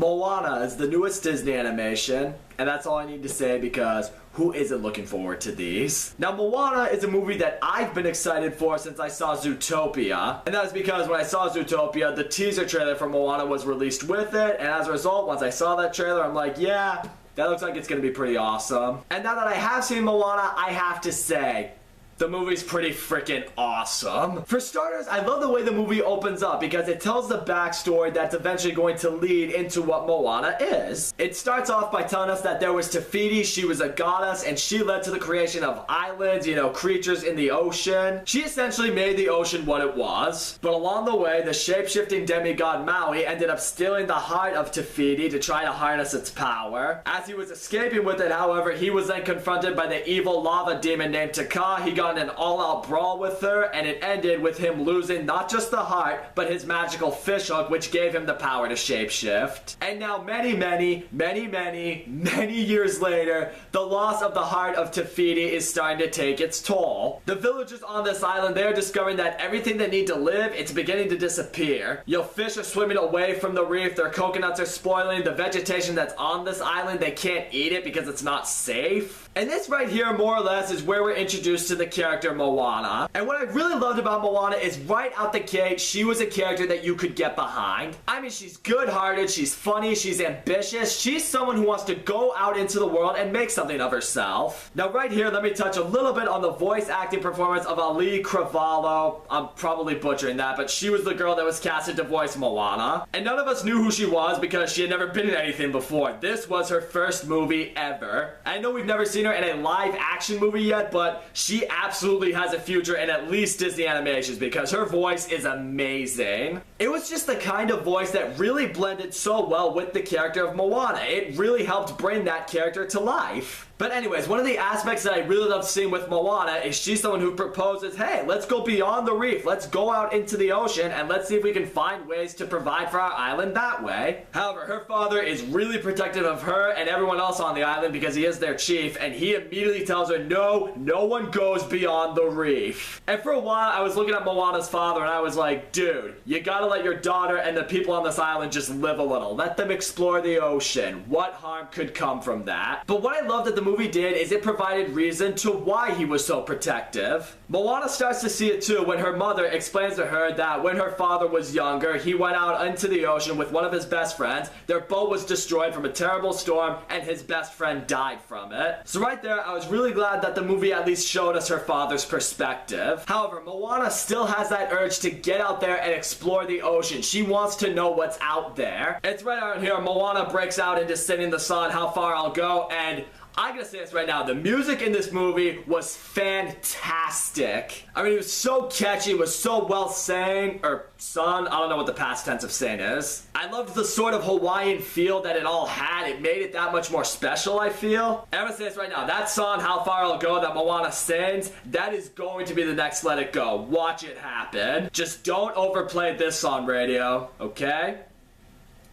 Moana is the newest Disney animation, and that's all I need to say because who isn't looking forward to these? Now, Moana is a movie that I've been excited for since I saw Zootopia, and that's because when I saw Zootopia, the teaser trailer for Moana was released with it, and as a result, once I saw that trailer, I'm like, yeah, that looks like it's gonna be pretty awesome. And now that I have seen Moana, I have to say, the movie's pretty freaking awesome. For starters, I love the way the movie opens up because it tells the backstory that's eventually going to lead into what Moana is. It starts off by telling us that there was Te Fiti, she was a goddess, and she led to the creation of islands, you know, creatures in the ocean. She essentially made the ocean what it was. But along the way, the shape-shifting demigod Maui ended up stealing the heart of Te Fiti to try to harness its power. As he was escaping with it, however, he was then confronted by the evil lava demon named Taka. He got in an all-out brawl with her, and it ended with him losing not just the heart, but his magical fishhook, which gave him the power to shapeshift. And now many years later, the loss of the heart of Te Fiti is starting to take its toll. The villagers on this island, they are discovering that everything they need to live, it's beginning to disappear. Your fish are swimming away from the reef, their coconuts are spoiling, the vegetation that's on this island, they can't eat it because it's not safe. And this right here, more or less, is where we're introduced to the character Moana. And what I really loved about Moana is right out the gate, she was a character that you could get behind. I mean, she's good-hearted, she's funny, she's ambitious, she's someone who wants to go out into the world and make something of herself. Now right here, let me touch a little bit on the voice acting performance of Ali Cravalho. I'm probably butchering that, but she was the girl that was casted to voice Moana. And none of us knew who she was because she had never been in anything before. This was her first movie ever. I know we've never seen her in a live action movie yet, but she absolutely has a future in at least Disney animations because her voice is amazing. It was just the kind of voice that really blended so well with the character of Moana. It really helped bring that character to life. But anyways, one of the aspects that I really love seeing with Moana is she's someone who proposes, hey, let's go beyond the reef, let's go out into the ocean, and let's see if we can find ways to provide for our island that way. However, her father is really protective of her and everyone else on the island because he is their chief, and he immediately tells her, no one goes beyond the reef. And for a while, I was looking at Moana's father and I was like, dude, you gotta let your daughter and the people on this island just live a little. Let them explore the ocean. What harm could come from that? But what I loved that the movie did is it provided reason to why he was so protective. Moana starts to see it too when her mother explains to her that when her father was younger, he went out into the ocean with one of his best friends. Their boat was destroyed from a terrible storm and his best friend died from it. So right there, I was really glad that the movie at least showed us her father's perspective. However, Moana still has that urge to get out there and explore the ocean. She wants to know what's out there. It's right out here, Moana breaks out into singing the song How Far I'll Go, and I'm gonna say this right now, the music in this movie was fantastic. I mean, it was so catchy, it was so well sang, or sung, I don't know what the past tense of saying is. I loved the sort of Hawaiian feel that it all had. It made it that much more special, I feel. And I'm gonna say this right now, that song, How Far I'll Go, that Moana sings, that is going to be the next Let It Go. Watch it happen. Just don't overplay this on radio, okay?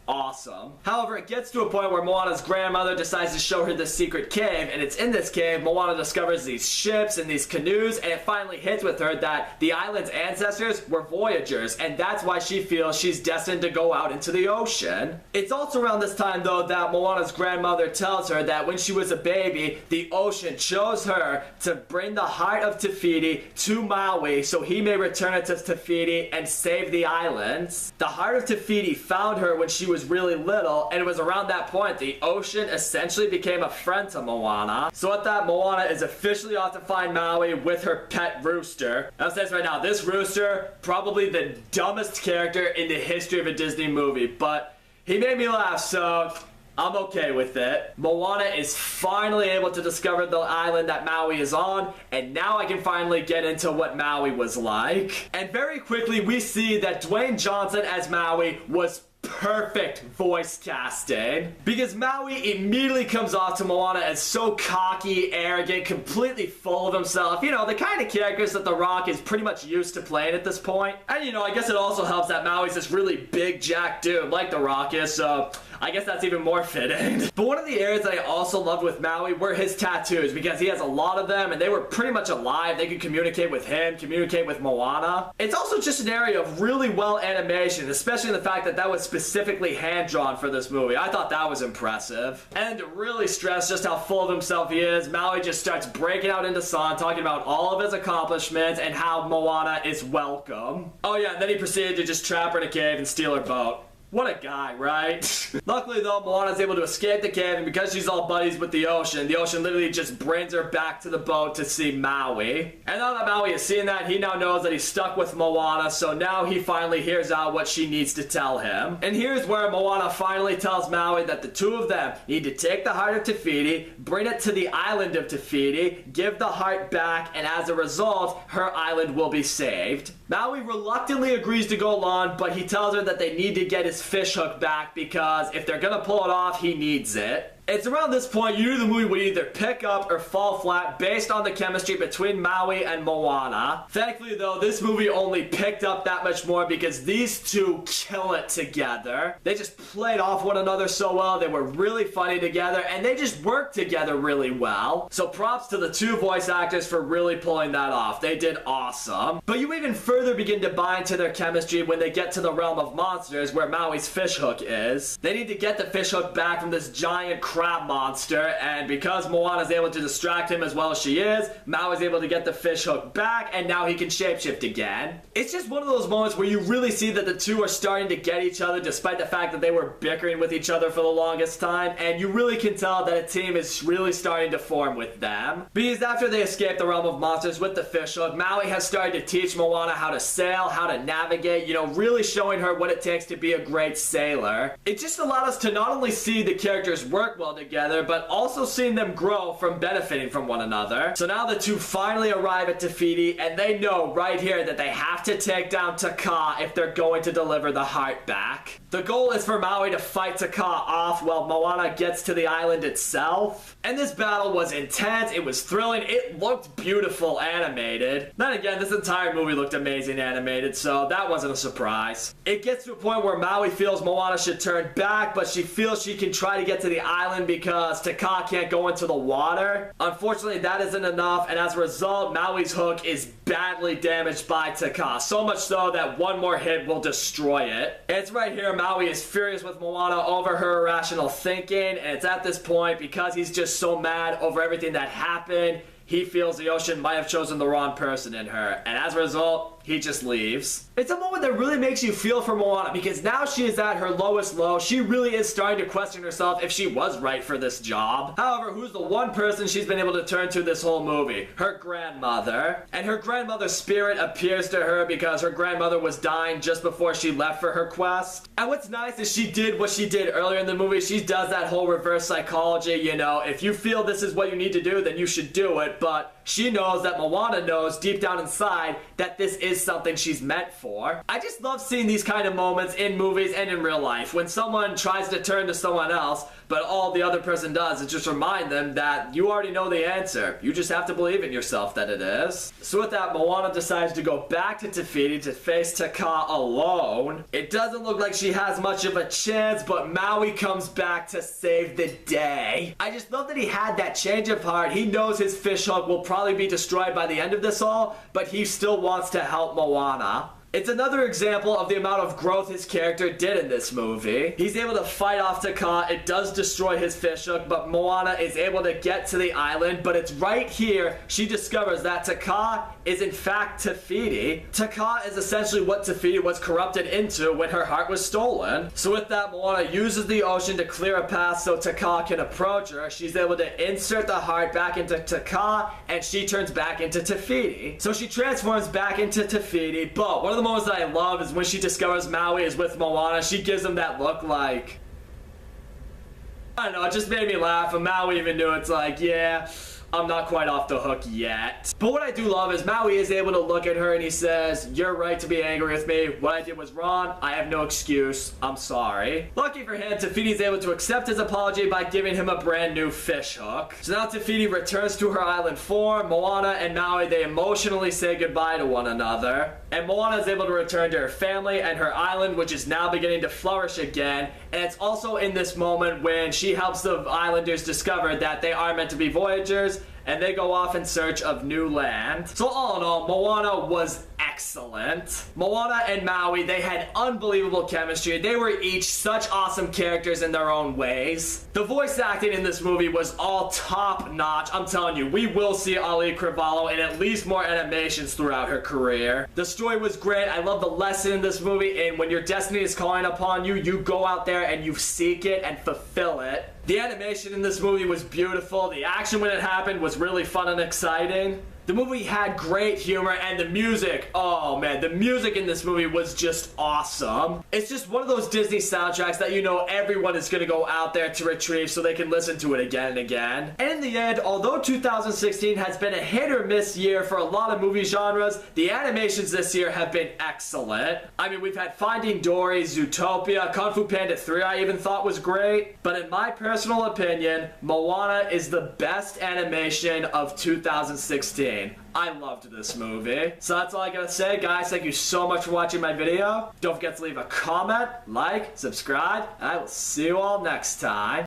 Awesome. However, it gets to a point where Moana's grandmother decides to show her the secret cave, and it's in this cave Moana discovers these ships and these canoes, and it finally hits with her that the island's ancestors were voyagers, and that's why she feels she's destined to go out into the ocean. It's also around this time, though, that Moana's grandmother tells her that when she was a baby, the ocean chose her to bring the heart of Te Fiti to Maui so he may return it to Te Fiti and save the islands. The heart of Te Fiti found her when she was really little, and it was around that point the ocean essentially became a friend to Moana. So at that, Moana is officially off to find Maui with her pet rooster. I'll say this right now, this rooster, probably the dumbest character in the history of a Disney movie, but he made me laugh, so I'm okay with it. Moana is finally able to discover the island that Maui is on, and now I can finally get into what Maui was like. And very quickly, we see that Dwayne Johnson as Maui was perfect voice casting, because Maui immediately comes off to Moana as so cocky, arrogant, completely full of himself. You know, the kind of characters that The Rock is pretty much used to playing at this point. And you know, I guess it also helps that Maui's this really big jack dude like The Rock is, so I guess that's even more fitting. But one of the areas that I also loved with Maui were his tattoos, because he has a lot of them and they were pretty much alive. They could communicate with him, communicate with Moana. It's also just an area of really well animation, especially the fact that that was specifically hand-drawn for this movie. I thought that was impressive. And to really stress just how full of himself he is, Maui just starts breaking out into song, talking about all of his accomplishments and how Moana is welcome. Oh yeah, and then he proceeded to just trap her in a cave and steal her boat. What a guy, right? Luckily though, Moana's able to escape the cave, and because she's all buddies with the ocean literally just brings her back to the boat to see Maui. And now that Maui has seen that, he now knows that he's stuck with Moana, so now he finally hears out what she needs to tell him. And here's where Moana finally tells Maui that the two of them need to take the heart of Te Fiti, bring it to the island of Te Fiti, give the heart back, and as a result, her island will be saved. Maui reluctantly agrees to go along, but he tells her that they need to get his fish hook back because if they're gonna pull it off, he needs it. It's around this point you knew the movie would either pick up or fall flat based on the chemistry between Maui and Moana. Thankfully though, this movie only picked up that much more because these two kill it together. They just played off one another so well, they were really funny together, and they just worked together really well. So props to the two voice actors for really pulling that off. They did awesome. But you even further begin to buy into their chemistry when they get to the realm of monsters where Maui's fish hook is. They need to get the fish hook back from this giant crab monster, and because Moana is able to distract him as well as she is, Maui is able to get the fish hook back, and now he can shapeshift again. It's just one of those moments where you really see that the two are starting to get each other despite the fact that they were bickering with each other for the longest time, and you really can tell that a team is really starting to form with them. Because after they escape the realm of monsters with the fish hook, Maui has started to teach Moana how to sail, how to navigate, you know, really showing her what it takes to be a great sailor. It just allowed us to not only see the characters work well together, but also seeing them grow from benefiting from one another. So now the two finally arrive at Te Fiti, and they know right here that they have to take down Taka if they're going to deliver the heart back. The goal is for Maui to fight Taka off while Moana gets to the island itself. And this battle was intense, it was thrilling, it looked beautiful animated. Then again, this entire movie looked amazing animated, so that wasn't a surprise. It gets to a point where Maui feels Moana should turn back, but she feels she can try to get to the island because Taka can't go into the water. Unfortunately, that isn't enough, and as a result, Maui's hook is badly damaged by Taka. So much so that one more hit will destroy it. And it's right here, Maui is furious with Moana over her irrational thinking, and it's at this point, because he's just so mad over everything that happened, he feels the ocean might have chosen the wrong person in her, and as a result, he just leaves. It's a moment that really makes you feel for Moana, because now she is at her lowest low. She really is starting to question herself if she was right for this job. However, who's the one person she's been able to turn to this whole movie? Her grandmother. And her grandmother's spirit appears to her because her grandmother was dying just before she left for her quest. And what's nice is she did what she did earlier in the movie. She does that whole reverse psychology, you know, if you feel this is what you need to do, then you should do it, but she knows that Moana knows deep down inside that this is something she's meant for. I just love seeing these kind of moments in movies and in real life when someone tries to turn to someone else, but all the other person does is just remind them that you already know the answer. You just have to believe in yourself that it is. So with that, Moana decides to go back to Te Fiti to face Taka alone. It doesn't look like she has much of a chance, but Maui comes back to save the day. I just love that he had that change of heart. He knows his fish hook will probably be destroyed by the end of this all, but he still wants to help Moana. It's another example of the amount of growth his character did in this movie. He's able to fight off Taka. It does destroy his fish hook, but Moana is able to get to the island. But it's right here she discovers that Taka is in fact Te Fiti. Taka is essentially what Te Fiti was corrupted into when her heart was stolen. So with that, Moana uses the ocean to clear a path so Taka can approach her. She's able to insert the heart back into Taka, and she turns back into Te Fiti. So she transforms back into Te Fiti, but one of the moments that I love is when she discovers Maui is with Moana. She gives him that look like, I don't know, it just made me laugh, and Maui even knew. It's like, yeah, I'm not quite off the hook yet. But what I do love is Maui is able to look at her and he says, "You're right to be angry with me. What I did was wrong. I have no excuse. I'm sorry." Lucky for him, Te Fiti is able to accept his apology by giving him a brand new fish hook. So now Te Fiti returns to her island form. Moana and Maui, they emotionally say goodbye to one another. And Moana is able to return to her family and her island, which is now beginning to flourish again. And it's also in this moment when she helps the islanders discover that they are meant to be voyagers, and they go off in search of new land. So all in all, Moana was excellent. Moana and Maui, they had unbelievable chemistry. They were each such awesome characters in their own ways. The voice acting in this movie was all top notch. I'm telling you, we will see Ali Cravalho in at least more animations throughout her career. The story was great. I love the lesson in this movie, and when your destiny is calling upon you, you go out there and you seek it and fulfill it. The animation in this movie was beautiful. The action when it happened was really fun and exciting. The movie had great humor, and the music, oh man, the music in this movie was just awesome. It's just one of those Disney soundtracks that you know everyone is going to go out there to retrieve so they can listen to it again and again. And in the end, although 2016 has been a hit or miss year for a lot of movie genres, the animations this year have been excellent. I mean, we've had Finding Dory, Zootopia, Kung Fu Panda 3 I even thought was great. But in my personal opinion, Moana is the best animation of 2016. I loved this movie. So that's all I gotta say, guys. Thank you so much for watching my video. Don't forget to leave a comment, like, subscribe, and I will see you all next time.